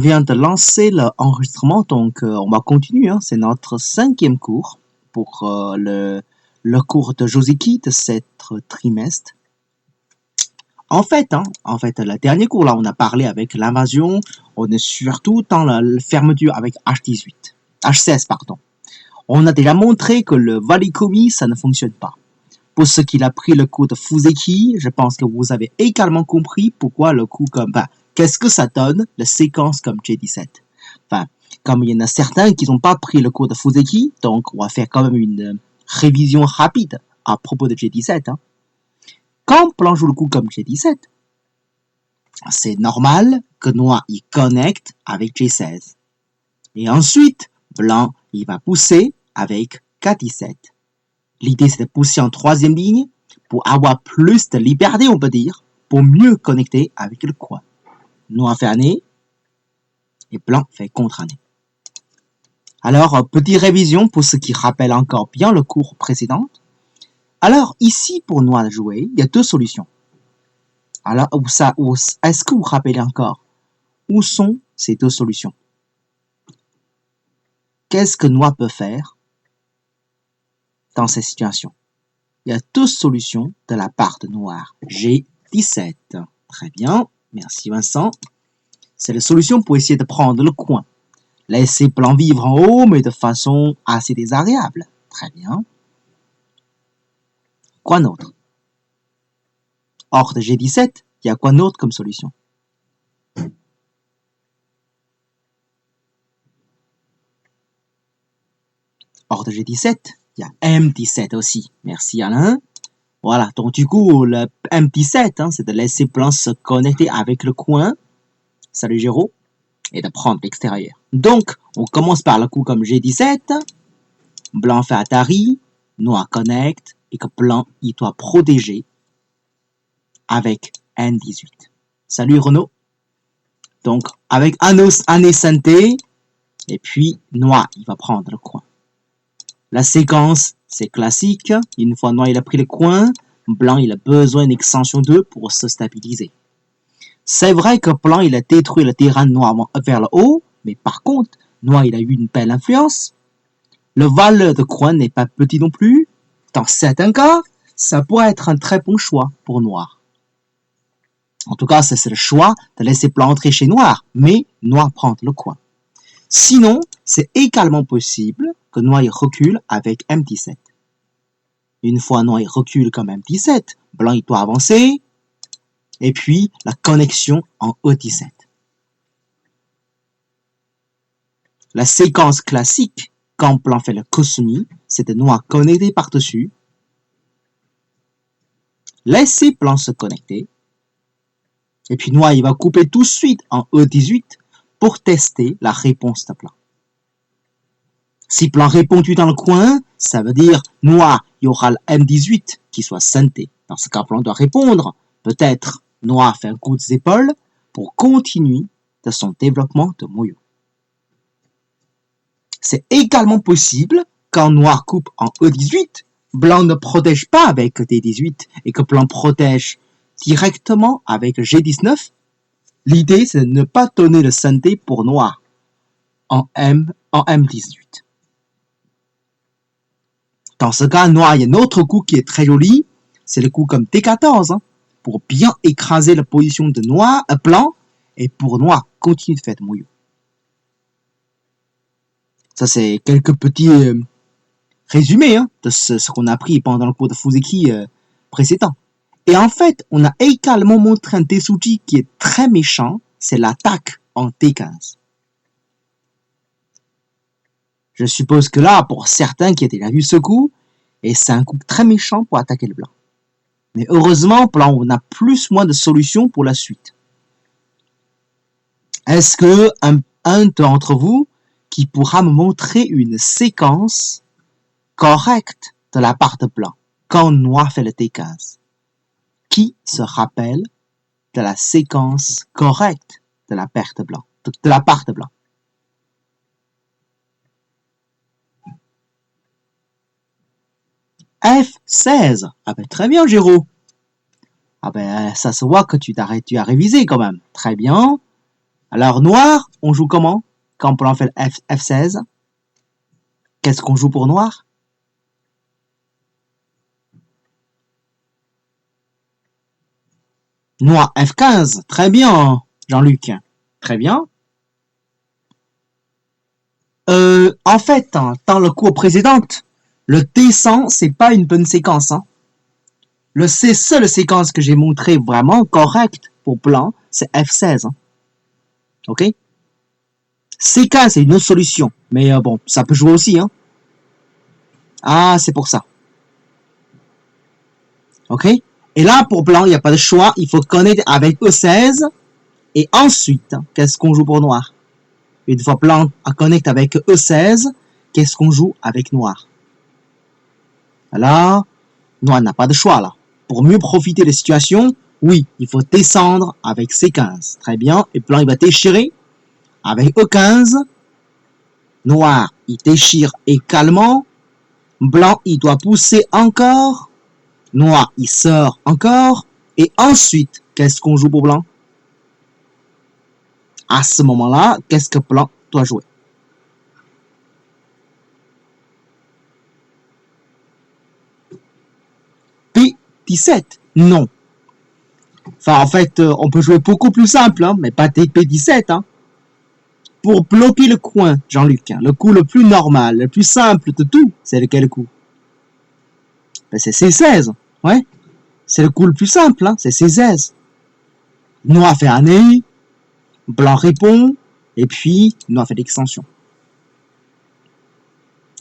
Vient de lancer l'enregistrement, donc on va continuer. Hein. C'est notre 5e cours pour le cours de Joseki de cet trimestre. En fait, le dernier cours là, on a parlé avec l'invasion. On est surtout dans la fermeture avec H16 pardon. On a déjà montré que le Walikomi ça ne fonctionne pas. Pour ceux qui l'ont pris le cours de Fuseki, je pense que vous avez également compris pourquoi le coup comme qu'est-ce que ça donne, la séquence comme J17. Enfin, comme il y en a certains qui n'ont pas pris le cours de Fuseki, donc on va faire quand même une révision rapide à propos de J17. Hein. Quand Blanc joue le coup comme J17, c'est normal que Noir y connecte avec J16. Et ensuite, Blanc il va pousser avec K17. L'idée, c'est de pousser en 3e ligne pour avoir plus de liberté, on peut dire, pour mieux connecter avec le coin. Noir fait année et blanc fait contre-année. Alors, petite révision pour ceux qui rappellent encore bien le cours précédent. Alors, ici, pour noir de jouer, il y a 2 solutions. Alors, est-ce que vous rappelez encore où sont ces 2 solutions? Qu'est-ce que noir peut faire dans cette situation? Il y a 2 solutions de la part de noir. G17. Très bien. Merci Vincent. C'est la solution pour essayer de prendre le coin. Laisser blanc vivre en haut, mais de façon assez désagréable. Très bien. Quoi d'autre? Hors de G17, il y a quoi d'autre comme solution? Hors de G17, il y a M17 aussi. Merci Alain. Voilà, donc du coup, le M17, hein, c'est de laisser blanc se connecter avec le coin. Salut Géraud. Et de prendre l'extérieur. Donc, on commence par le coup comme G17. Blanc fait Atari. Noir connecte. Et que blanc, il doit protéger avec N18. Salut Renaud. Donc, avec un santé. Et puis, noir, il va prendre le coin. La séquence, c'est classique. Une fois noir, il a pris le coin. Blanc, il a besoin d'une extension 2 pour se stabiliser. C'est vrai que blanc, il a détruit le terrain noir vers le haut, mais par contre, noir, il a eu une belle influence. Le valeur de coin n'est pas petit non plus. Dans certains cas, ça pourrait être un très bon choix pour noir. En tout cas, c'est le choix de laisser blanc entrer chez noir, mais noir prendre le coin. Sinon, c'est également possible que noir il recule avec M17. Une fois noir il recule comme M17, blanc il doit avancer, et puis la connexion en E17. La séquence classique, quand blanc fait le Kosumi, c'est de noir connecté par-dessus, laisser blanc se connecter, et puis noir il va couper tout de suite en E18 pour tester la réponse de blanc. Si blanc répondu dans le coin, ça veut dire noir, il y aura le M18 qui soit synthé. Dans ce cas, blanc doit répondre. Peut-être noir fait un coup des épaules pour continuer de son développement de Moyo. C'est également possible quand noir coupe en E18, blanc ne protège pas avec D18 et que blanc protège directement avec G19. L'idée, c'est de ne pas donner le synthé pour noir en M18. Dans ce cas, noir, il y a un autre coup qui est très joli, c'est le coup comme D14, hein, pour bien écraser la position de noir, blanc, et pour noir, continuer de faire de Moyo. Ça, c'est quelques petits résumés hein, de ce qu'on a appris pendant le cours de Fuseki précédent. Et en fait, on a également montré un Tetsuji qui est très méchant, c'est l'attaque en T15. Je suppose que là, pour certains qui ont déjà vu ce coup, et c'est un coup très méchant pour attaquer le blanc. Mais heureusement, on a plus ou moins de solutions pour la suite. Est-ce que un d'entre vous qui pourra me montrer une séquence correcte de la part de blanc quand noir fait le T15? Qui se rappelle de la séquence correcte de la part de blanc, de la part de blanc? F16. Ah ben très bien, Géraud. Ah ben ça se voit que tu as révisé quand même. Très bien. Alors, noir, on joue comment? Quand blanc fait F16, qu'est-ce qu'on joue pour noir? Noir F15, très bien, Jean-Luc. Très bien. En fait, hein, dans le cours précédent, le T100, c'est pas une bonne séquence. Hein. Le seule séquence que j'ai montré vraiment correcte pour blanc, c'est F16. Hein. Ok? C15, c'est une autre solution. Mais bon, ça peut jouer aussi. Hein. Ah, c'est pour ça. Ok? Et là, pour blanc, il n'y a pas de choix. Il faut connaître avec E16. Et ensuite, qu'est-ce qu'on joue pour noir? Une fois blanc à connecte avec E16, qu'est-ce qu'on joue avec noir? Là, noir n'a pas de choix là. Pour mieux profiter des situations, oui, il faut descendre avec C15. Très bien. Et blanc, il va déchirer avec E15. Noir, il déchire également. Blanc, il doit pousser encore. Noir, il sort encore. Et ensuite, qu'est-ce qu'on joue pour blanc? À ce moment-là, qu'est-ce que blanc doit jouer? P17? Non. Enfin, en fait, on peut jouer beaucoup plus simple, hein, mais pas P17. Hein. Pour bloquer le coin, Jean-Luc, hein, le coup le plus normal, le plus simple de tout, c'est lequel coup? Ben, c'est C16. Ouais. C'est le coup le plus simple, hein, c'est C16. Noir fait un nez, blanc répond, et puis noir fait l'extension.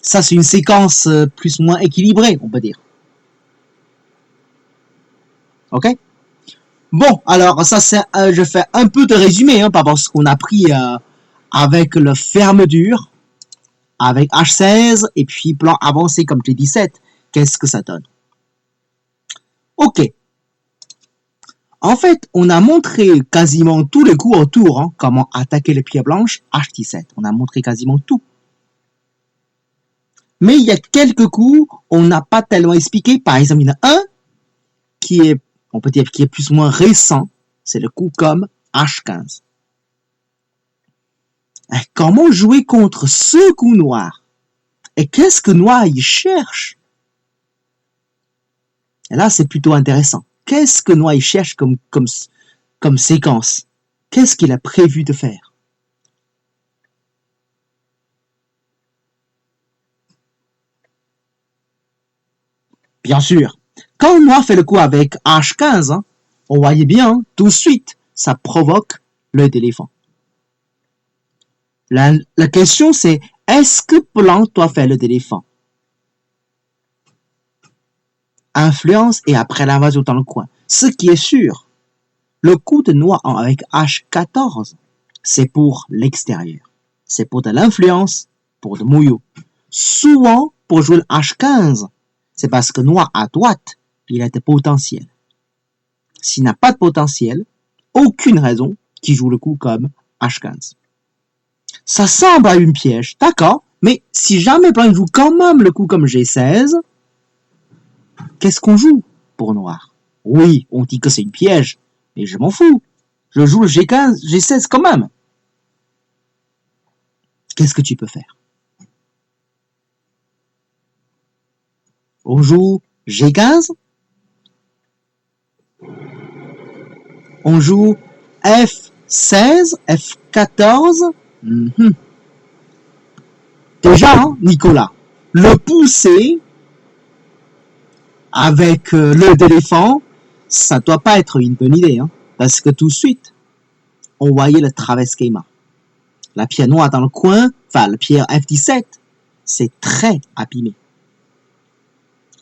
Ça, c'est une séquence plus ou moins équilibrée, on peut dire. Ok? Bon, alors ça, c'est, je fais un peu de résumé hein, par rapport à ce qu'on a pris avec le ferme dur, avec H16, et puis blanc avancé comme T17. Qu'est-ce que ça donne? Ok. En fait, on a montré quasiment tous les coups autour, hein, comment attaquer les pierres blanches, H17. On a montré quasiment tout. Mais il y a quelques coups, on n'a pas tellement expliqué. Par exemple, il y en a un qui est, on peut dire, qui est plus ou moins récent. C'est le coup comme H15. Et comment jouer contre ce coup noir? Et qu'est-ce que noir il cherche? Et là, c'est plutôt intéressant. Qu'est-ce que noir il cherche comme séquence? Qu'est-ce qu'il a prévu de faire? Bien sûr, quand noir fait le coup avec H15, hein, on voyait bien, tout de suite, ça provoque l'œil d'éléphant. La question c'est, est-ce que blanc doit faire l'œil d'éléphant? Influence et après l'invasion dans le coin. Ce qui est sûr, le coup de noir avec H14, c'est pour l'extérieur. C'est pour de l'influence, pour de mouillot. Souvent, pour jouer le H15, c'est parce que noir à droite, il a des potentiels. S'il n'a pas de potentiel, aucune raison qu'il joue le coup comme H15. Ça semble à une piège, d'accord, mais si jamais blanc joue quand même le coup comme G16, qu'est-ce qu'on joue pour noir? Oui, on dit que c'est une piège, mais je m'en fous. Je joue le G15, G16 quand même. Qu'est-ce que tu peux faire? On joue G15. On joue F16, F14. Déjà, hein, Nicolas, le pousser avec l'œil d'éléphant, ça doit pas être une bonne idée, hein, parce que tout de suite, on voyait le travers schéma. La pierre noire dans le coin, enfin la pierre F17, c'est très abîmé.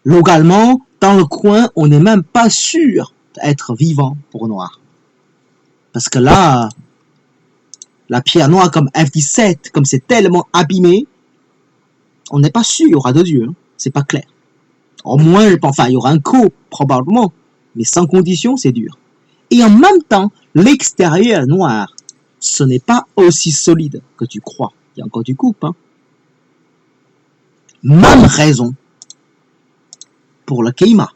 Localement, dans le coin, on n'est même pas sûr d'être vivant pour noir. Parce que là, la pierre noire comme F17, comme c'est tellement abîmé, on n'est pas sûr de Dieu, hein, c'est pas clair. Au moins, enfin, il y aura un coup, probablement, mais sans condition, c'est dur. Et en même temps, l'extérieur noir, ce n'est pas aussi solide que tu crois. Il y a encore du coupe. Hein. Même raison pour le Keima.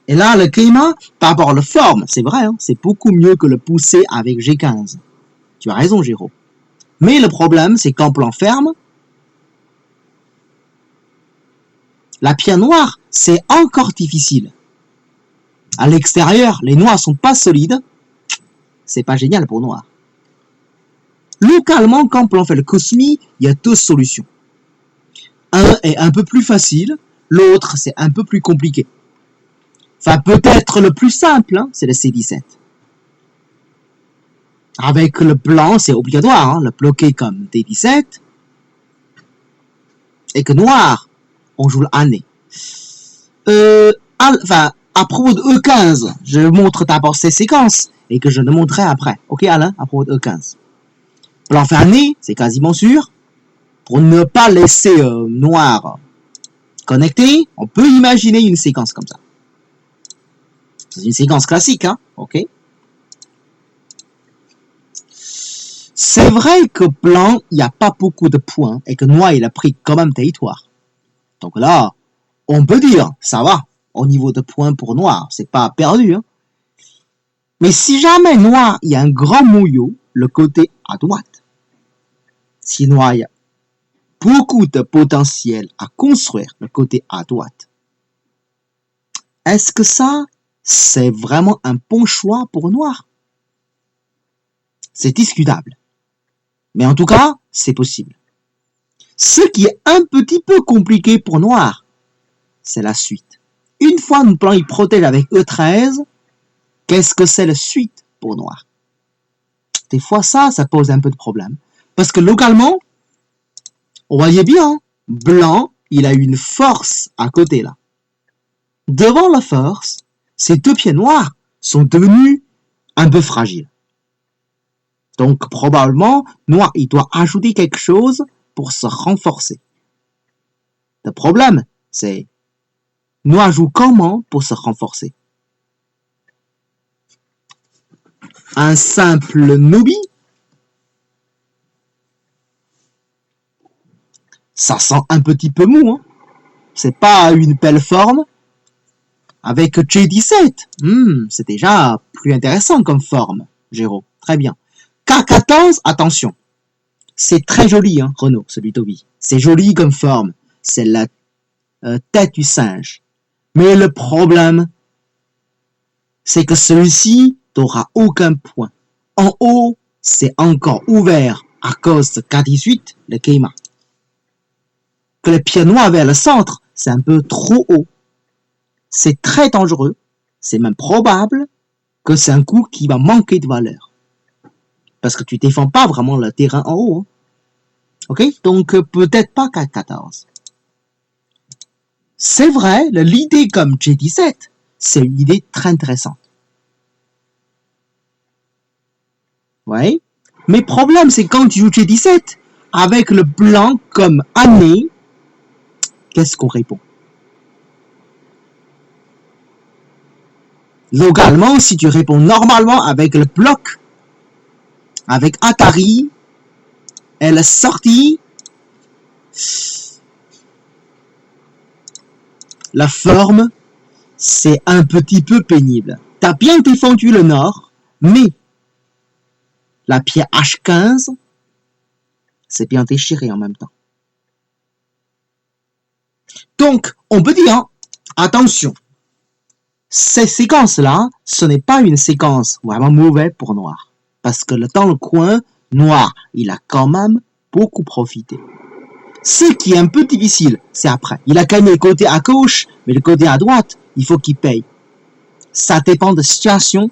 Et là, le Keima, par rapport à la forme, c'est vrai, hein, c'est beaucoup mieux que le pousser avec G15. Tu as raison, Géraud. Mais le problème, c'est qu'en plan ferme, la pierre noire, c'est encore difficile. À l'extérieur, les noirs sont pas solides. C'est pas génial pour noir. Localement, quand on fait le cosmi, il y a deux solutions. Un est un peu plus facile, l'autre c'est un peu plus compliqué. Enfin, peut-être le plus simple, hein, c'est le C17. Avec le blanc, c'est obligatoire, hein, le bloquer comme D17. Et que noir, on joue l'année. Enfin, à propos de E15, je montre d'abord ces séquences et que je le montrerai après. Ok, Alain, à propos de E15. Blanc fait année, c'est quasiment sûr. Pour ne pas laisser noir connecté, on peut imaginer une séquence comme ça. C'est une séquence classique, hein, ok. C'est vrai que blanc, il n'y a pas beaucoup de points et que noir, il a pris quand même territoire. Donc là, on peut dire, ça va, au niveau de points pour noir, c'est pas perdu. Hein. Mais si jamais noir, il y a un grand mouillot, le côté à droite, si noir, il y a beaucoup de potentiel à construire le côté à droite, est-ce que ça, c'est vraiment un bon choix pour noir? C'est discutable. Mais en tout cas, c'est possible. Ce qui est un petit peu compliqué pour noir, c'est la suite. Une fois le blanc il protège avec E13, qu'est-ce que c'est la suite pour noir? Des fois ça pose un peu de problème. Parce que localement, on voyait bien, blanc, il a une force à côté là. Devant la force, ces deux pieds noirs sont devenus un peu fragiles. Donc probablement, noir, il doit ajouter quelque chose pour se renforcer. Le problème, c'est noir joue comment pour se renforcer? Un simple nobi? Ça sent un petit peu mou, hein? C'est pas une belle forme. Avec J17, c'est déjà plus intéressant comme forme, Géraud. Très bien. K14, attention. C'est très joli, hein, Renaud, celui Toby. C'est joli comme forme. C'est la tête du singe. Mais le problème, c'est que celui-ci n'aura aucun point. En haut, c'est encore ouvert à cause de K18, le Keima. Que le pied noir vers le centre, c'est un peu trop haut. C'est très dangereux. C'est même probable que c'est un coup qui va manquer de valeur. Parce que tu défends pas vraiment le terrain en haut. Hein. Ok? Donc, peut-être pas K14. C'est vrai, l'idée comme J17, c'est une idée très intéressante. Ouais. Mais problème, c'est quand tu joues J17, avec le blanc comme année, qu'est-ce qu'on répond? Localement, si tu réponds normalement avec le bloc, avec Atari, elle est sortie, la forme, c'est un petit peu pénible. T'as bien défendu le nord, mais la pierre H15, c'est bien déchiré en même temps. Donc, on peut dire, attention, ces séquences-là, ce n'est pas une séquence vraiment mauvaise pour noir. Parce que dans le coin, noir, il a quand même beaucoup profité. Ce qui est un peu difficile, c'est après. Il a gagné le côté à gauche, mais le côté à droite, il faut qu'il paye. Ça dépend de la situation.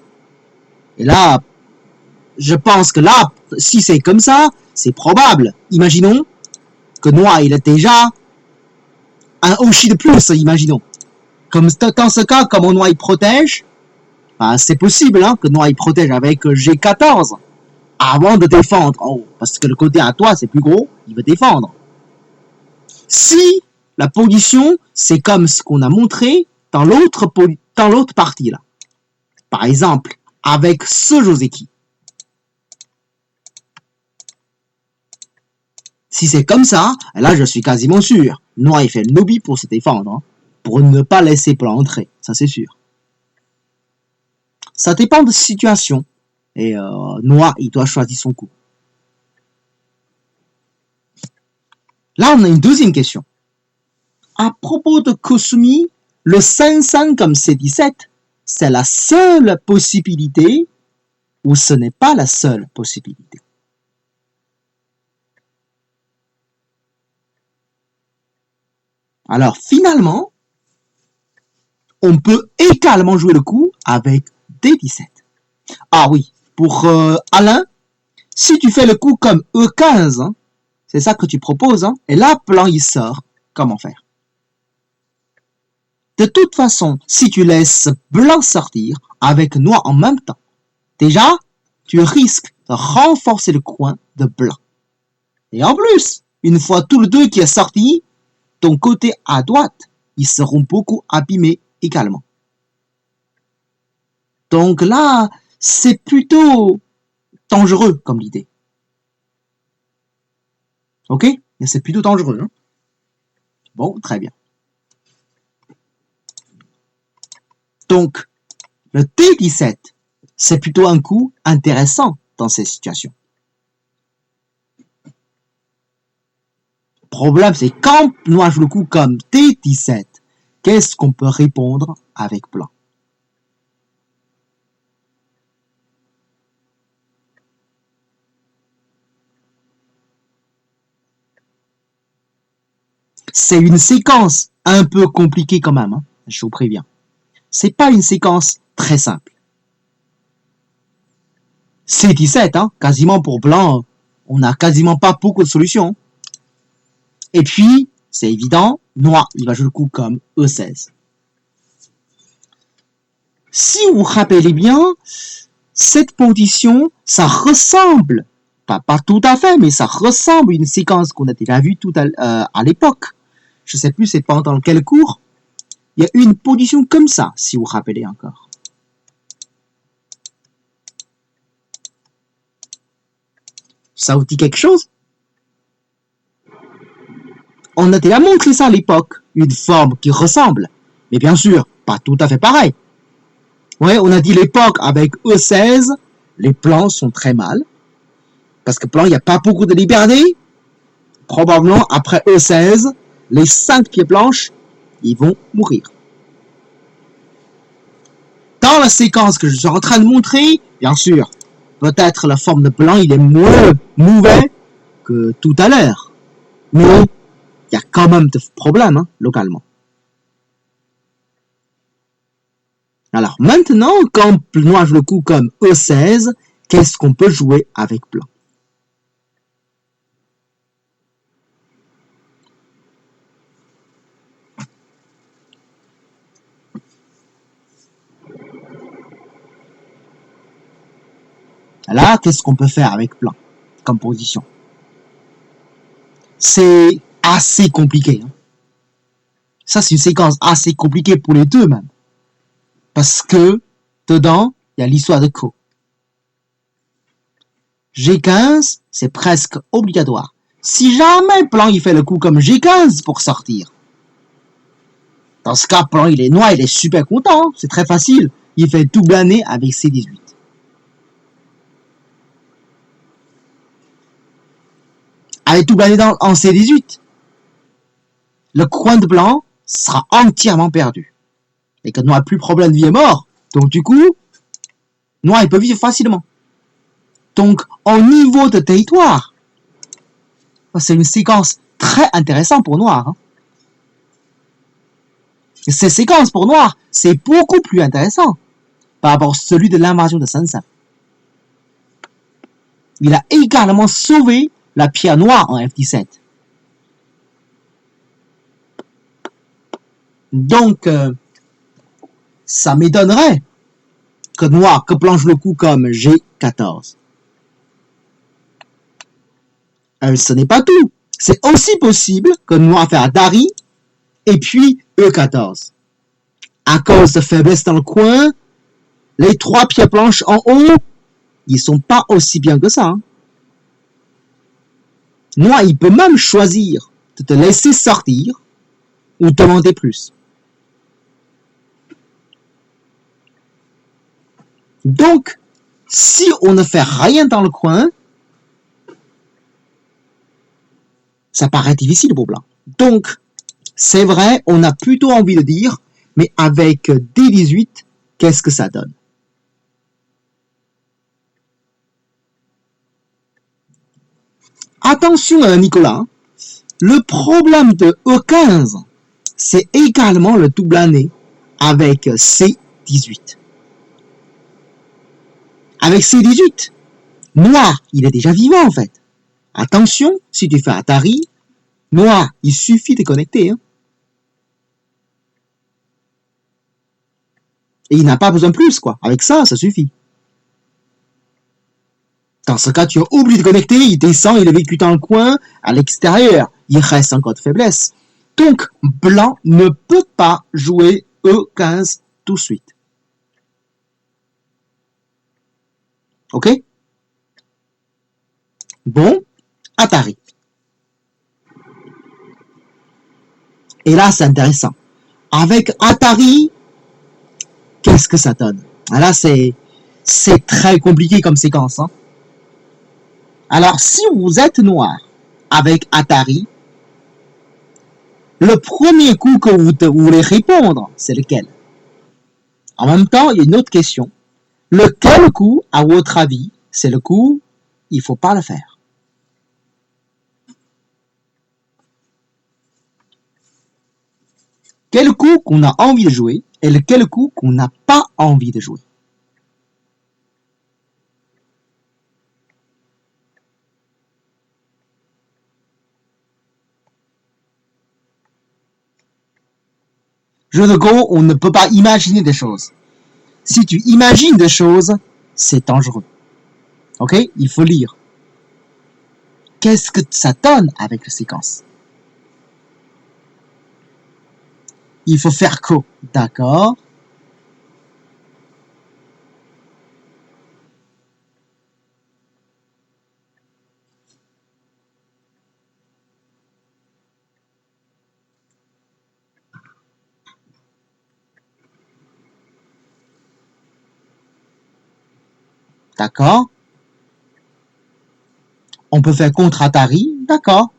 Et là, je pense que là, si c'est comme ça, c'est probable. Imaginons que noir, il a déjà un Oshi de plus, imaginons. Comme dans ce cas, comme noir, il protège, bah, c'est possible hein, que noir, il protège avec G14 avant de défendre en haut. Parce que le côté à toi, c'est plus gros, il veut défendre. Si la position, c'est comme ce qu'on a montré dans l'autre partie là. Par exemple, avec ce Joseki. Si c'est comme ça, là je suis quasiment sûr. Noir il fait le nobi pour se défendre, hein, pour ne pas laisser blanc entrer, ça c'est sûr. Ça dépend de la situation. Et noir il doit choisir son coup. Là, on a une deuxième question. À propos de Kosumi, le 500 comme C17, c'est la seule possibilité ou ce n'est pas la seule possibilité? Alors, finalement, on peut également jouer le coup avec D17. Ah oui, pour Alain, si tu fais le coup comme E15, hein, c'est ça que tu proposes, hein, et là, plan il sort, comment faire? De toute façon, si tu laisses blanc sortir avec noir en même temps, déjà, tu risques de renforcer le coin de blanc. Et en plus, une fois tous les deux qui est sorti, ton côté à droite, ils seront beaucoup abîmés également. Donc là, c'est plutôt dangereux comme l'idée. Ok? C'est plutôt dangereux. Hein? Bon, très bien. Donc, le T17, c'est plutôt un coup intéressant dans ces situations. Le problème, c'est quand noir joue le coup comme T17, qu'est-ce qu'on peut répondre avec blanc? C'est une séquence un peu compliquée quand même, hein, je vous préviens. C'est pas une séquence très simple. C17, hein, quasiment pour blanc, on n'a quasiment pas beaucoup de solutions. Et puis, c'est évident, noir, il va jouer le coup comme E16. Si vous vous rappelez bien, cette position, ça ressemble, pas tout à fait, mais ça ressemble à une séquence qu'on a déjà vue à l'époque. Je sais plus c'est pendant quel cours. Il y a une position comme ça, si vous vous rappelez encore. Ça vous dit quelque chose? On a déjà montré ça à l'époque, une forme qui ressemble, mais bien sûr, pas tout à fait pareil. Ouais, on a dit l'époque avec E16, les plans sont très mal, parce que plan, il n'y a pas beaucoup de liberté. Probablement, après E16, les 5 pieds blanches, ils vont mourir. Dans la séquence que je suis en train de montrer, bien sûr, peut-être la forme de blanc, il est moins mauvais que tout à l'heure. Mais il y a quand même des problèmes, hein, localement. Alors maintenant, quand noir joue le coup comme E16, qu'est-ce qu'on peut jouer avec blanc? Là, qu'est-ce qu'on peut faire avec blanc comme position? C'est assez compliqué. Hein. Ça, c'est une séquence assez compliquée pour les deux même. Parce que dedans, il y a l'histoire de Ko. G15, c'est presque obligatoire. Si jamais blanc il fait le coup comme G15 pour sortir, dans ce cas, blanc il est noir, il est super content. Hein. C'est très facile. Il fait double année avec C18. Avec double année en C18, le coin de blanc sera entièrement perdu. Et que noir n'a plus de problème de vie est mort. Donc du coup, noir il peut vivre facilement. Donc, au niveau de territoire, c'est une séquence très intéressante pour noir. Hein. Ces séquences pour noir, c'est beaucoup plus intéressant par rapport à celui de l'invasion de Sansa. Il a également sauvé la pierre noire en F17. Donc, ça m'étonnerait que noir, que planche le coup comme G14. Ce n'est pas tout. C'est aussi possible que noir fasse Dari et puis E14. À cause de faiblesse dans le coin, les 3 pierres blanches en haut, ils sont pas aussi bien que ça. Hein. Noir, il peut même choisir de te laisser sortir ou demander plus. Donc, si on ne fait rien dans le coin, Ça paraît difficile pour blanc. Donc, c'est vrai, on a plutôt envie de dire, mais avec D18, qu'est-ce que ça donne? Attention, Nicolas, le problème de E15, c'est également le double année avec C18. Avec C18, noir, il est déjà vivant en fait. Attention, si tu fais Atari, noir, il suffit de connecter. Hein. Et il n'a pas besoin de plus, quoi. Avec ça, ça suffit. Dans ce cas, tu es obligé de connecter, il descend, il est vécu dans le coin, à l'extérieur. Il reste encore de faiblesse. Donc, blanc ne peut pas jouer E15 tout de suite. Ok? Bon, Atari. Et là, c'est intéressant. Avec Atari, qu'est-ce que ça donne? Là, c'est très compliqué comme séquence. Hein? Alors, si vous êtes noir avec Atari, le premier coup que vous voulez répondre, c'est lequel? En même temps, il y a une autre question. Lequel coup, à votre avis, c'est le coup, il ne faut pas le faire? Quel coup qu'on a envie de jouer et lequel coup qu'on n'a pas envie de jouer? Jeu de Go, on ne peut pas imaginer des choses. Si tu imagines des choses, c'est dangereux. Ok? Il faut lire. Qu'est-ce que ça donne avec la séquence? Il faut faire co. D'accord. D'accord. On peut faire contre Atari. D'accord.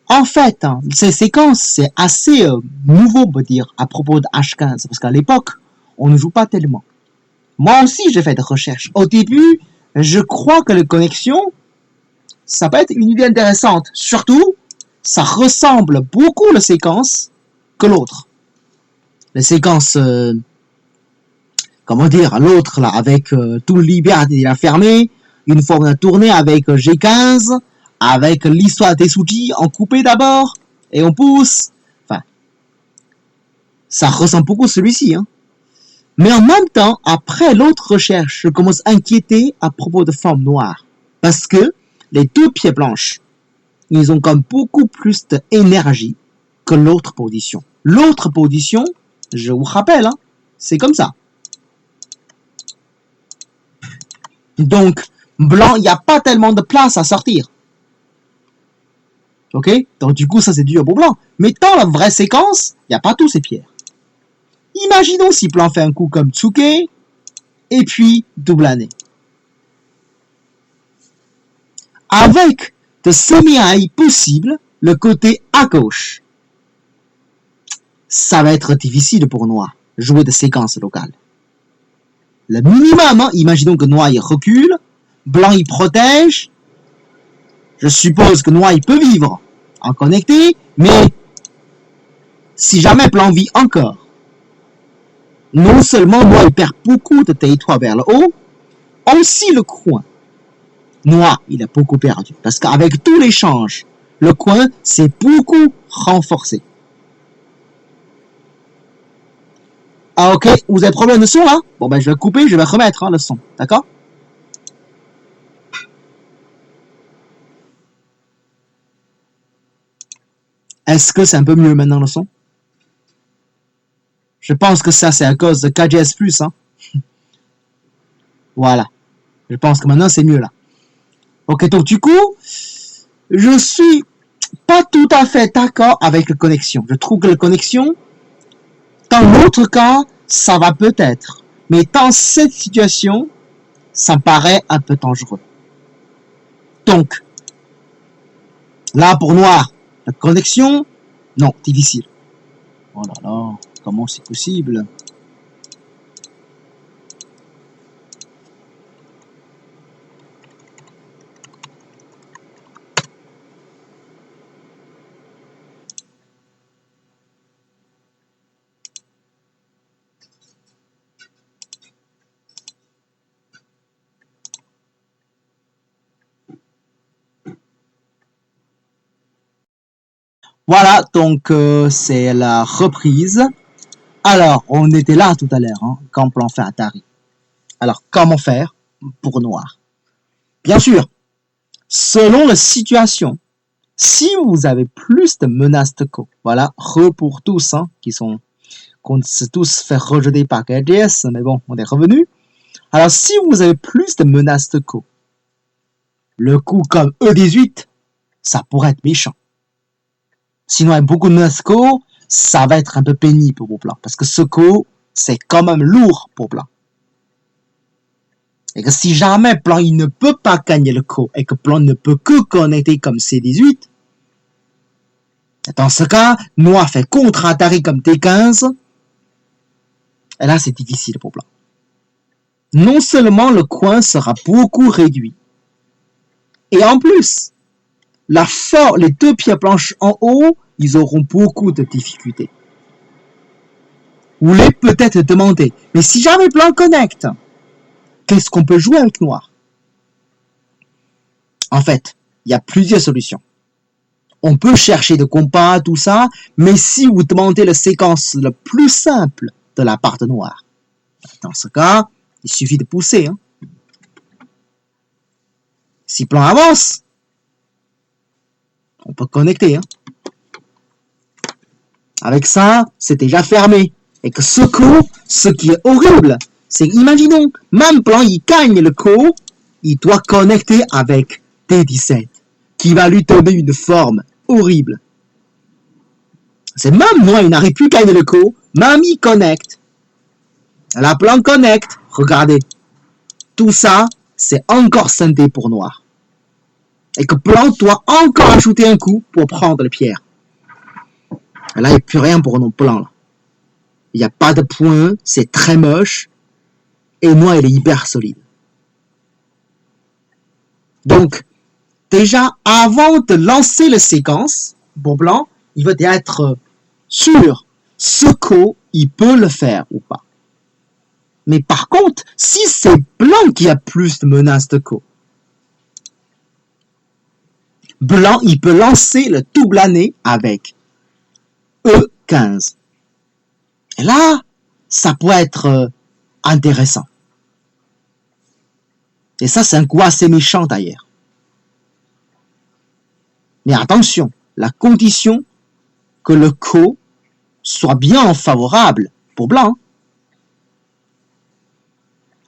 En fait, hein, ces séquences, c'est assez nouveau, on peut dire, à propos de H15, parce qu'à l'époque, on ne joue pas tellement. Moi aussi, j'ai fait des recherches. Au début, je crois que les connexions, ça peut être une idée intéressante. Surtout, ça ressemble beaucoup les séquences que l'autre. Les séquences, comment dire, l'autre, là, avec tout le liberté, il a fermé, une fois on a tourné avec G15, avec l'histoire des Suji en coupé d'abord, et on pousse. Enfin, ça ressemble beaucoup à celui-ci. Hein. Mais en même temps, après l'autre recherche, je commence à inquiéter à propos de forme noire. Parce que les deux pieds blanches, ils ont comme beaucoup plus d'énergie que l'autre position. L'autre position, je vous rappelle, hein, c'est comme ça. Donc, blanc, il n'y a pas tellement de place à sortir. Ok? Donc, du coup, ça, c'est dur pour blanc. Mais dans la vraie séquence, il n'y a pas tous ces pierres. Imaginons si blanc fait un coup comme Tsuke, et puis double année. Avec de semi-high possible, le côté à gauche. Ça va être difficile pour noir, jouer de séquences locales. Le minimum, hein, imaginons que noir il recule, blanc il protège. Je suppose que noir il peut vivre en connecté, mais si jamais blanc vit encore, non seulement noir il perd beaucoup de territoire vers le haut, aussi le coin. Noir, il a beaucoup perdu. Parce qu'avec tout l'échange, le coin s'est beaucoup renforcé. Ah ok, vous avez problème de son là? Bon ben je vais couper, je vais remettre hein, le son, d'accord? Est-ce que c'est un peu mieux maintenant le son? Je pense que ça c'est à cause de KGS+, hein. Voilà. Je pense que maintenant c'est mieux là. Ok, donc du coup, je suis pas tout à fait d'accord avec la connexion. Je trouve que la connexion, dans l'autre cas, ça va peut-être. Mais dans cette situation, ça me paraît un peu dangereux. Donc, là pour noir, la connexion, non, difficile. Oh là là, comment c'est possible? Voilà, donc c'est la reprise. Alors, on était là tout à l'heure, hein, quand plan fait Atari. Alors, comment faire pour noir? Bien sûr, selon la situation, si vous avez plus de menaces de co, voilà, pour tous, hein, qu'on s'est tous fait rejeter par KDS, mais bon, on est revenu. Alors, si vous avez plus de menaces de co, le coup comme E18, ça pourrait être méchant. Sinon, avec beaucoup de menaces de co, ça va être un peu pénible pour vos plans, parce que ce co, c'est quand même lourd pour plan. Et que si jamais plan il ne peut pas gagner le co, et que plan ne peut que connecter comme C18, dans ce cas, noir fait contre-Atari comme T15, et là c'est difficile pour blanc. Non seulement le coin sera beaucoup réduit, et en plus, les deux pierres blanches en haut, ils auront beaucoup de difficultés. Vous voulez peut-être demander, mais si jamais blanc connecte, qu'est-ce qu'on peut jouer avec noir? En fait, il y a plusieurs solutions. On peut chercher de compas, tout ça, mais si vous demandez la séquence la plus simple de la part de noir, dans ce cas, il suffit de pousser. Hein. Si plan avance, on peut connecter. Hein. Avec ça, c'est déjà fermé. Et que ce coup, ce qui est horrible, c'est imaginons, même plan il gagne le coup, il doit connecter avec T17, qui va lui donner une forme horrible. C'est même moi, il n'arrive plus à gagner le coup, même il connecte. La plan connecte, regardez. Tout ça, c'est encore scindé pour noir. Et que blanc doit encore ajouter un coup pour prendre les pierres. Et là, il n'y a plus rien pour nos plans. Là. Il n'y a pas de point, c'est très moche. Et noir, il est hyper solide. Donc, déjà, avant de lancer la séquence, pour blanc, il veut être sûr ce qu'il peut le faire ou pas. Mais par contre, si c'est blanc qui a plus de menaces de co, blanc, il peut lancer le double année avec E15. Et là, ça pourrait être intéressant. Et ça, c'est un coup assez méchant d'ailleurs. Mais attention, la condition que le co soit bien favorable pour blanc.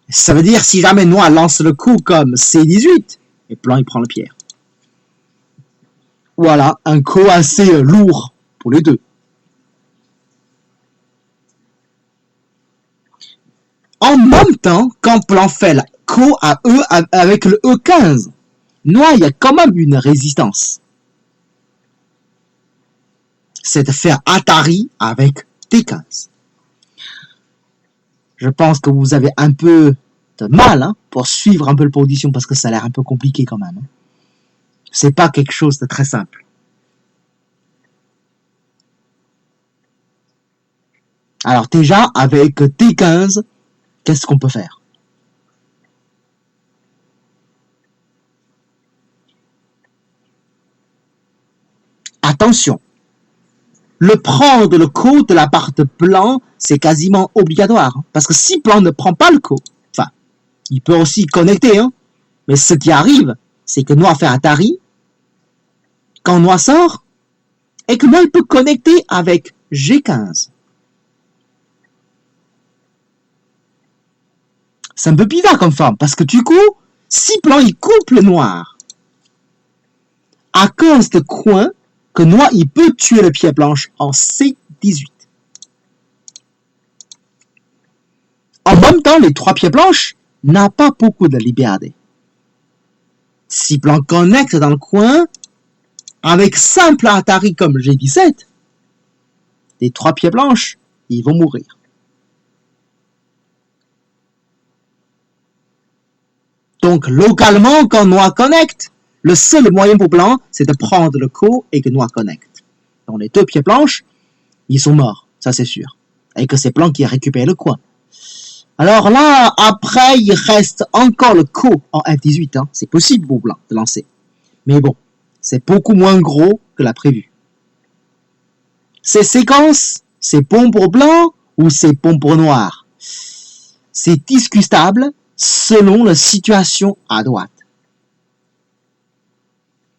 Ça veut dire si jamais noir lance le coup comme C18, et blanc il prend la pierre. Voilà, un co assez lourd pour les deux. En même temps, quand blanc fait la co à E avec le E15, noir il y a quand même une résistance. C'est de faire Atari avec T15. Je pense que vous avez un peu de mal pour suivre un peu la position parce que ça a l'air un peu compliqué quand même. C'est pas quelque chose de très simple. Alors déjà, avec T15, qu'est-ce qu'on peut faire? Attention, le prendre le co de la part de blanc, c'est quasiment obligatoire. Parce que si blanc ne prend pas le co, enfin, il peut aussi connecter, hein, mais ce qui arrive, c'est que noir fait Atari, quand noir sort, et que noir il peut connecter avec G15. C'est un peu bizarre comme forme, parce que du coup, si blanc il coupe le noir, à cause de coin, que noir il peut tuer le pied blanche en C18. En même temps, les trois pieds blanches n'ont pas beaucoup de liberté. Si blanc connecte dans le coin, avec simple Atari comme G17, les 3 pieds blanches, ils vont mourir. Donc, localement, quand noir connecte, le seul moyen pour blanc, c'est de prendre le coup et que noir connecte. Donc, les 2 pieds blanches, ils sont morts, ça c'est sûr. Et que c'est blanc qui a récupéré le coin. Alors là, après, il reste encore le coup en F18. Hein. C'est possible pour blanc de lancer. Mais bon, c'est beaucoup moins gros que la prévue. Ces séquences, c'est bon pour blanc ou c'est bon pour noir? C'est discutable selon la situation à droite.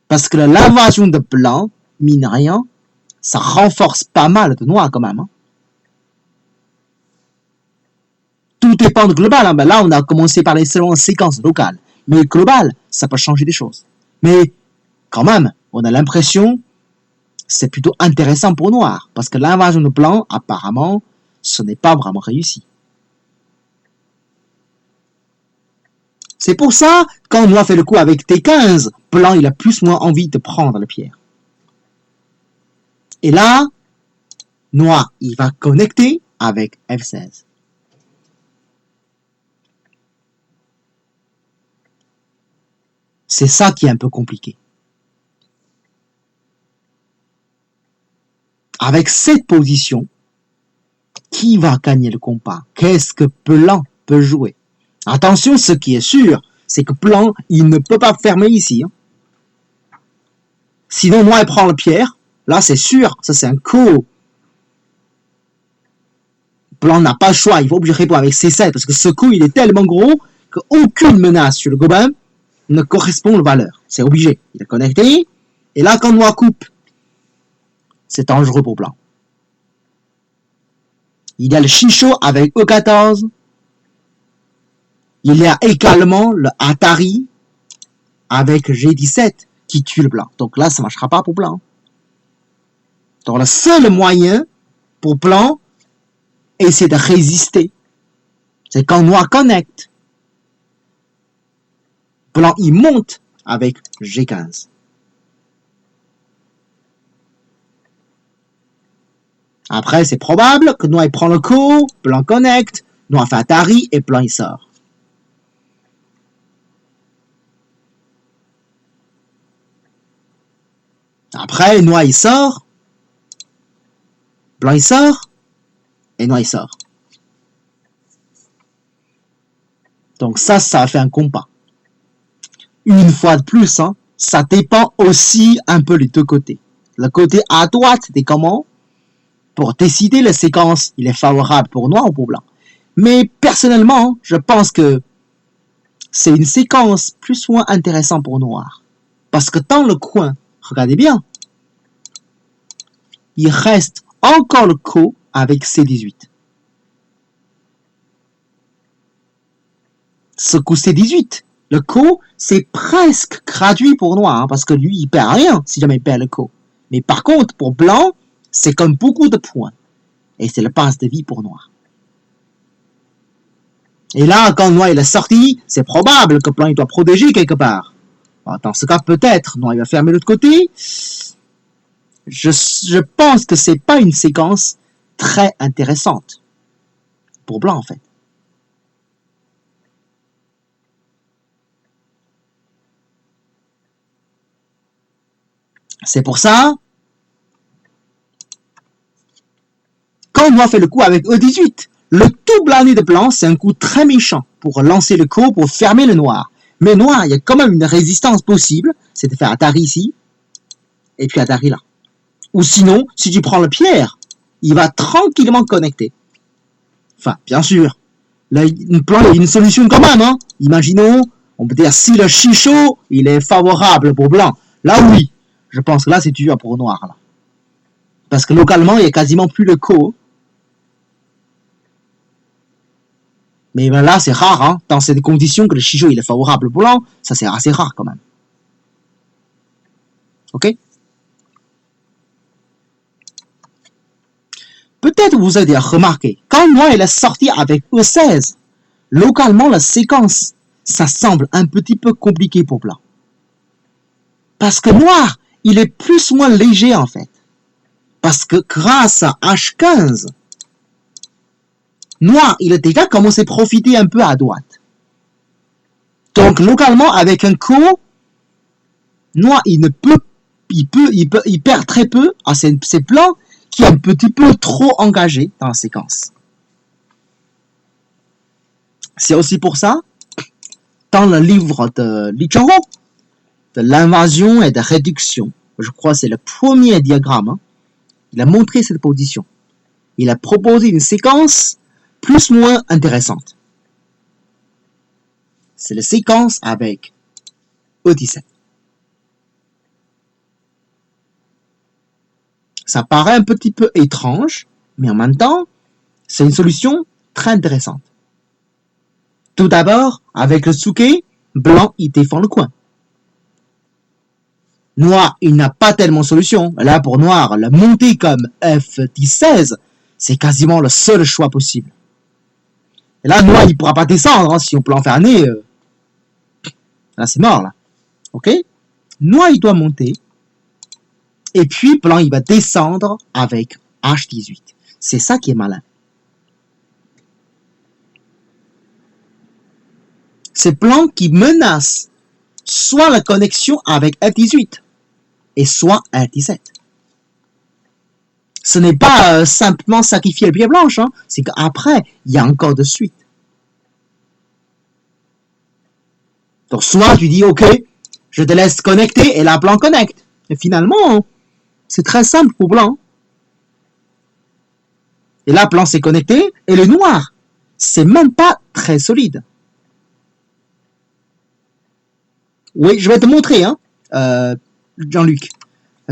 Parce que l'invasion de blanc, mine rien, ça renforce pas mal de noir quand même. Hein. Tout dépend de global. Hein. Ben là, on a commencé par les selon séquences locales. Mais global, ça peut changer des choses. Mais quand même, on a l'impression c'est plutôt intéressant pour noir. Parce que l'invasion de blanc, apparemment, ce n'est pas vraiment réussi. C'est pour ça, quand noir fait le coup avec T15, blanc, il a plus ou moins envie de prendre la pierre. Et là, noir, il va connecter avec F16. C'est ça qui est un peu compliqué. Avec cette position, qui va gagner le combat? Qu'est-ce que blanc peut jouer? Attention, ce qui est sûr, c'est que blanc, il ne peut pas fermer ici. Hein. Sinon, noir, il prend la pierre. Là, c'est sûr, ça c'est un coup. Blanc n'a pas le choix, il faut obligé de répondre avec C7, parce que ce coup, il est tellement gros qu'aucune menace sur le gobelin ne correspond aux valeurs. C'est obligé. Il est connecté. Et là, quand noir coupe, c'est dangereux pour blanc. Il y a le chichot avec E14. Il y a également le Atari avec G17 qui tue le blanc. Donc là, ça ne marchera pas pour blanc. Donc le seul moyen pour blanc, c'est de résister. C'est quand noir connecte. Blanc, il monte avec G15. Après, c'est probable que noir il prend le coup, blanc connecte, noir fait Atari et blanc il sort. Après, noir il sort, blanc il sort, et noir il sort. Donc ça fait un combat. Une fois de plus, hein, ça dépend aussi un peu les deux côtés. Le côté à droite, c'est comment? Pour décider la séquence, il est favorable pour noir ou pour blanc. Mais personnellement, je pense que c'est une séquence plus ou moins intéressante pour noir. Parce que dans le coin, regardez bien, il reste encore le coup avec C18. Ce coup C18, le coup, c'est presque gratuit pour noir, hein, parce que lui, il perd rien si jamais il perd le coup. Mais par contre, pour blanc, c'est comme beaucoup de points. Et c'est le passe de vie pour noir. Et là, quand noir il est sorti, c'est probable que blanc il doit protéger quelque part. Alors, dans ce cas, peut-être, noir il va fermer l'autre côté. Je pense que c'est pas une séquence très intéressante. Pour blanc, en fait. C'est pour ça, quand noir fait le coup avec E18, le double année de blanc, c'est un coup très méchant pour lancer le coup, pour fermer le noir. Mais noir, il y a quand même une résistance possible, c'est de faire Atari ici, et puis Atari là. Ou sinon, si tu prends le pierre, il va tranquillement connecter. Enfin, bien sûr, là, blanc, il y a une solution quand même. Hein. Imaginons, on peut dire si le chichot, il est favorable pour blanc. Là, oui, je pense que là, c'est dur pour noir. Là. Parce que localement, il n'y a quasiment plus le coup. Mais ben là, c'est rare, hein, dans ces conditions que le chichot il est favorable pour blanc, ça c'est assez rare quand même. Ok? Peut-être vous avez remarqué, quand noir il est sorti avec E16, localement la séquence, ça semble un petit peu compliqué pour blanc. Parce que noir, il est plus ou moins léger en fait. Parce que grâce à H15, noir, il a déjà commencé à profiter un peu à droite. Donc localement, avec un coup, noir, il perd très peu à ses plans qui est un petit peu trop engagé dans la séquence. C'est aussi pour ça, dans le livre de Li Chonghou, de l'invasion et de réduction, je crois que c'est le premier diagramme, hein, il a montré cette position. Il a proposé une séquence plus ou moins intéressante. C'est la séquence avec E17. Ça paraît un petit peu étrange, mais en même temps, c'est une solution très intéressante. Tout d'abord, avec le Tsuke, blanc, il défend le coin. Noir, il n'a pas tellement de solution. Là, pour noir, la montée comme F16, c'est quasiment le seul choix possible. Et là, noir, il ne pourra pas descendre, hein, si on peut en faire un nez. Là, c'est mort, là. Ok? Noir, il doit monter. Et puis, blanc, il va descendre avec H18. C'est ça qui est malin. C'est blanc qui menace soit la connexion avec F18 et soit F17. Ce n'est pas simplement sacrifier le pied blanche, hein, c'est qu'après, il y a encore de suite. Donc, soit tu dis, ok, je te laisse connecter et la blanc connecte. Et finalement, c'est très simple pour blanc. Et là, blanc s'est connecté et le noir, c'est même pas très solide. Oui, je vais te montrer, hein, Jean-Luc.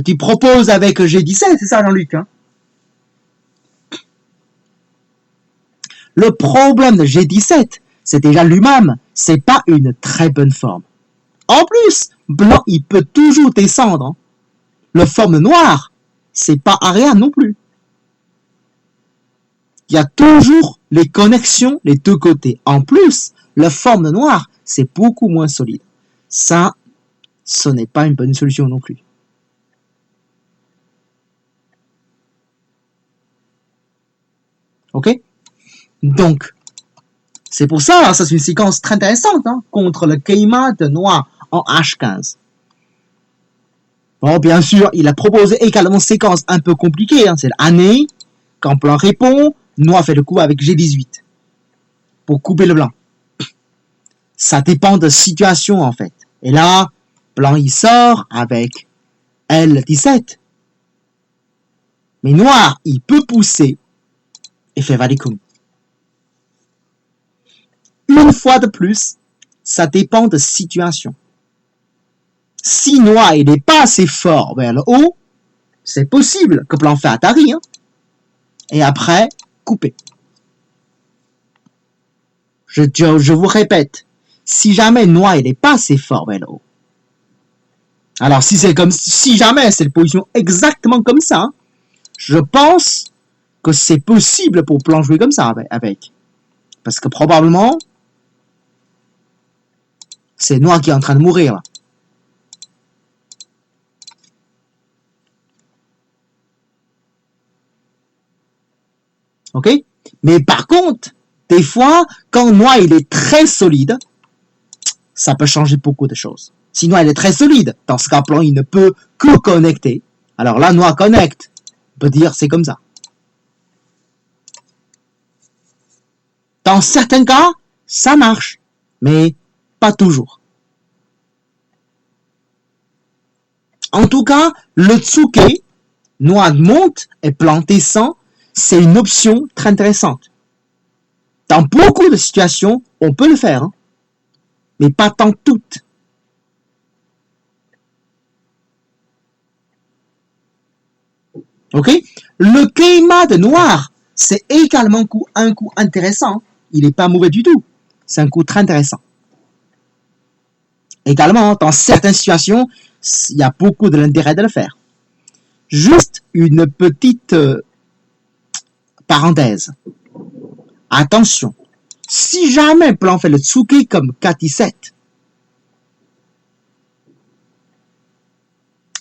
Tu proposes avec G17, c'est ça, Jean-Luc, hein? Le problème de G17, c'est déjà lui-même, c'est pas une très bonne forme. En plus, blanc, il peut toujours descendre. Hein. Le forme noir, c'est pas rien non plus. Il y a toujours les connexions les deux côtés. En plus, la forme noire, c'est beaucoup moins solide. Ça, ce n'est pas une bonne solution non plus. Ok? Donc, c'est pour ça, ça c'est une séquence très intéressante, hein, contre le Keima de noir en H15. Bon, bien sûr, il a proposé également une séquence un peu compliquée, hein, c'est l'année, quand blanc répond, noir fait le coup avec G18 pour couper le blanc. Ça dépend de la situation en fait. Et là, blanc il sort avec L17. Mais noir, il peut pousser et faire Valikum. Une fois de plus, ça dépend de situation. Si noir il n'est pas assez fort vers le haut, c'est possible que blanc fait Atari. Hein, et après, couper. Je vous répète, si jamais noir il n'est pas assez fort vers le haut, alors si jamais c'est la position exactement comme ça, je pense que c'est possible pour blanc jouer comme ça avec. Parce que probablement, c'est noir qui est en train de mourir là. Ok? Mais par contre, des fois, quand noir il est très solide, ça peut changer beaucoup de choses. Si noir il est très solide, dans ce cas blanc il ne peut que connecter. Alors là, noir connecte. On peut dire c'est comme ça. Dans certains cas, ça marche, mais pas toujours. En tout cas, le Tsuke, noir monte et blanc descend, c'est une option très intéressante. Dans beaucoup de situations, on peut le faire, hein, mais pas dans toutes. Ok? Le Keima de noir, c'est également un coup intéressant. Il n'est pas mauvais du tout. C'est un coup très intéressant. Également, dans certaines situations, il y a beaucoup de l'intérêt de le faire. Juste une petite parenthèse. Attention, si jamais blanc fait le Tsuke comme K17,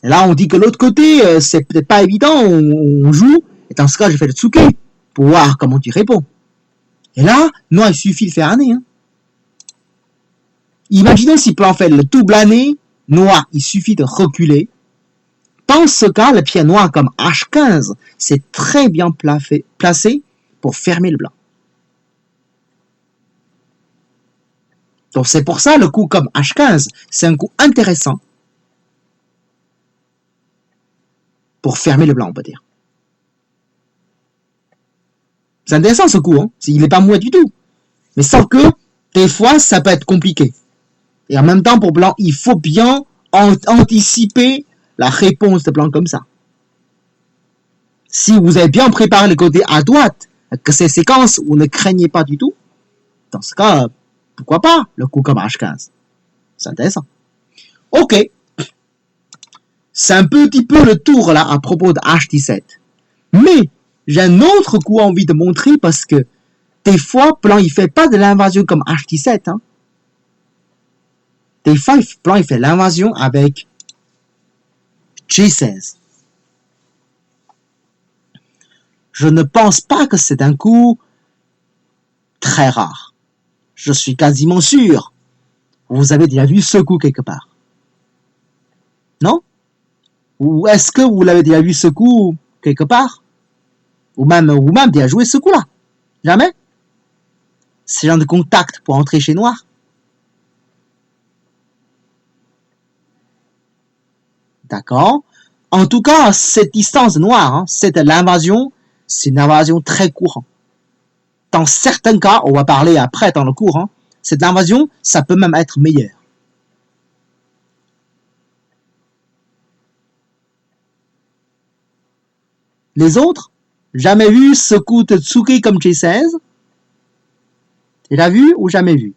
Et là, on dit que l'autre côté, c'est peut-être pas évident, on joue, et dans ce cas, je fais le tsuke pour voir comment tu réponds. Et là, noir, il suffit de faire un nez. Hein. Imaginons si plan fait le double année, noir, il suffit de reculer. Dans ce cas, le pied noir comme H15, c'est très bien placé pour fermer le blanc. Donc c'est pour ça le coup comme H15, c'est un coup intéressant pour fermer le blanc, on peut dire. C'est intéressant ce coup, hein. Il n'est pas mouais du tout. Mais sauf que, des fois, ça peut être compliqué. Et en même temps, pour blanc, il faut bien anticiper la réponse de blanc comme ça. Si vous avez bien préparé le côté à droite, que ces séquences, vous ne craignez pas du tout, dans ce cas, pourquoi pas le coup comme H15. C'est intéressant. Ok. C'est un petit peu le tour là à propos de H17. Mais j'ai un autre coup envie de montrer parce que des fois, Plan il fait pas de l'invasion comme H17. Hein. Des fois, Plan il fait l'invasion avec G16. Je ne pense pas que c'est un coup très rare. Je suis quasiment sûr. Vous avez déjà vu ce coup quelque part. Non? Ou est-ce que vous l'avez déjà vu ce coup quelque part? Ou même déjà joué ce coup-là? Jamais? C'est genre de contact pour entrer chez Noir? D'accord? En tout cas, cette distance noire, hein, c'est l'invasion, c'est une invasion très courante. Dans certains cas, on va parler après dans le cours, hein, cette invasion, ça peut même être meilleur. Les autres, jamais vu ce coup de Tsuki comme G16? Déjà vu ou jamais vu?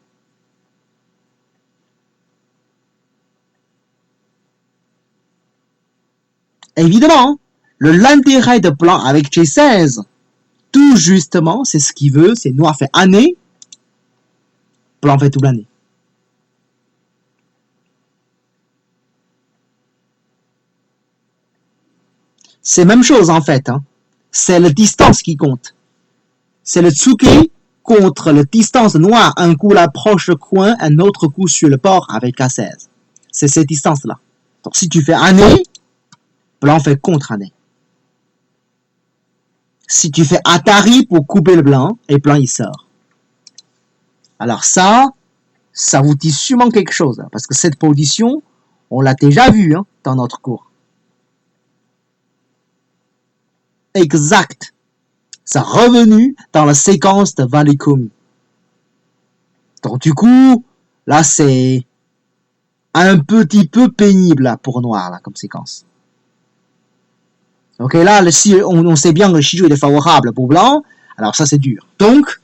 Évidemment, l'intérêt de Blanc avec G16, tout justement, c'est ce qu'il veut, c'est Noir fait année, Blanc fait toute l'année. C'est la même chose en fait, hein. C'est la distance qui compte. C'est le Tsuki contre la distance noire, un coup l'approche le coin, un autre coup sur le bord avec A16. C'est cette distance-là. Donc si tu fais année, blanc fait contre-année. Si tu fais Atari pour couper le blanc, et blanc il sort. Alors ça vous dit sûrement quelque chose, hein, parce que cette position, on l'a déjà vue hein, dans notre cours. Exact. Ça revenu dans la séquence de Valley-Komi. Donc du coup, là c'est un petit peu pénible là, pour noir là, comme séquence. Ok, là on sait bien que le Shiju est favorable pour blanc, alors ça c'est dur. Donc,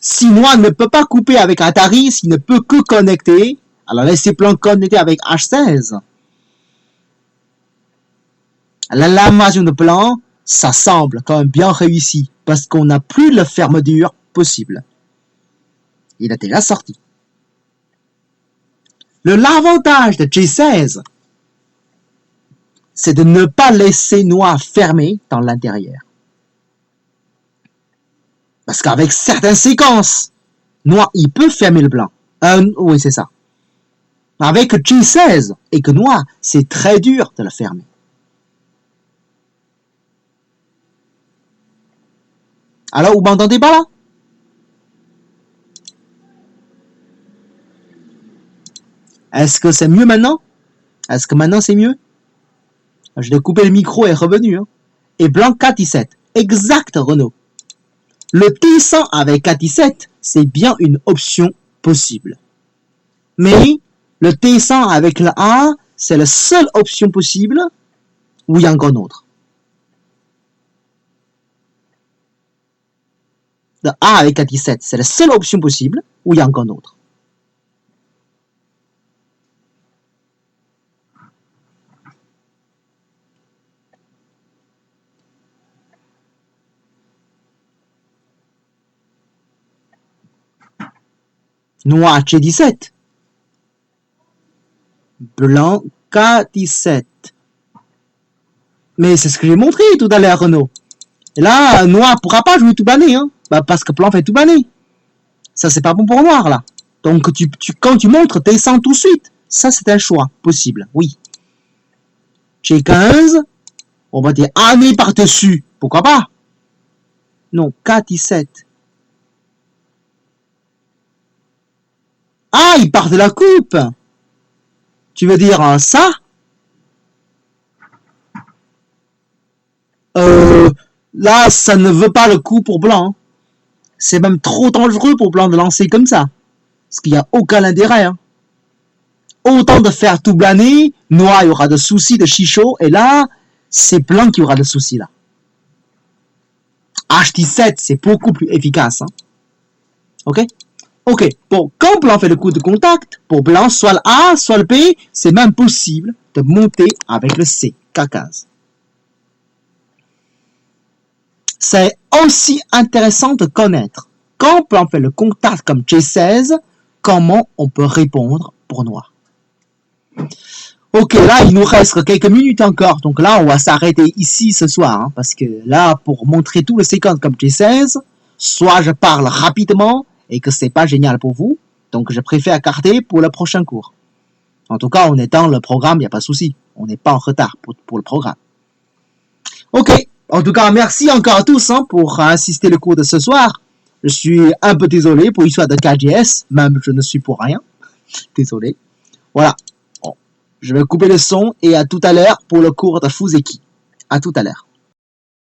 si noir ne peut pas couper avec Atari, s'il ne peut que connecter, alors laissez blanc connecter avec H16. L'invasion de blanc, ça semble quand même bien réussi, parce qu'on n'a plus la fermeture possible. Il a déjà sorti. L'avantage de G16, c'est de ne pas laisser noir fermé dans l'intérieur. Parce qu'avec certaines séquences, noir, il peut fermer le blanc. Oui, c'est ça. Avec G16 et que noir, c'est très dur de le fermer. Alors, vous m'entendez pas là? Est-ce que c'est mieux maintenant? Est-ce que maintenant c'est mieux? Je vais couper le micro et revenu. Hein. Et blanc K17. Exact, Renaud. Le T100 avec K17, c'est bien une option possible. Mais le T100 avec le A, c'est la seule option possible ou il y a encore une autre. Le A avec K17, c'est la seule option possible ou il y a encore une autre. Noir G17. Blanc K17. Mais c'est ce que j'ai montré tout à l'heure, Renaud. Et là, noir pourra pas jouer tout banné, hein. Bah, parce que blanc fait tout banné. Ça, c'est pas bon pour noir, là. Donc, quand tu montres, descends tout de suite. Ça, c'est un choix possible, oui. G15, on va dire année par-dessus. Pourquoi pas? Non, K17. Ah, il part de la coupe. Tu veux dire ça? Là, ça ne veut pas le coup pour blanc. C'est même trop dangereux pour blanc de lancer comme ça. Parce qu'il n'y a aucun intérêt. Hein. Autant de faire tout blaner, noir, il y aura de soucis de chichot, et là, c'est blanc qui aura de soucis, là. H17, c'est beaucoup plus efficace. Hein. Ok? Ok, bon, quand blanc fait le coup de contact, pour blanc, soit le A, soit le B, c'est même possible de monter avec le C, K15. C'est aussi intéressant de connaître, quand blanc fait le contact comme G16, comment on peut répondre pour noir. Ok, là, il nous reste quelques minutes encore. Donc là, on va s'arrêter ici ce soir. Hein, parce que là, pour montrer tout le séquence comme G16, soit je parle rapidement et que c'est pas génial pour vous. Donc je préfère garder pour le prochain cours. En tout cas, on est dans le programme, il n'y a pas de souci. On n'est pas en retard pour le programme. Ok, en tout cas, merci encore à tous hein, pour assister le cours de ce soir. Je suis un peu désolé pour l'histoire de KGS, même je ne suis pour rien. Désolé. Voilà. Je vais couper le son et à tout à l'heure pour le cours de Fuseki. À tout à l'heure.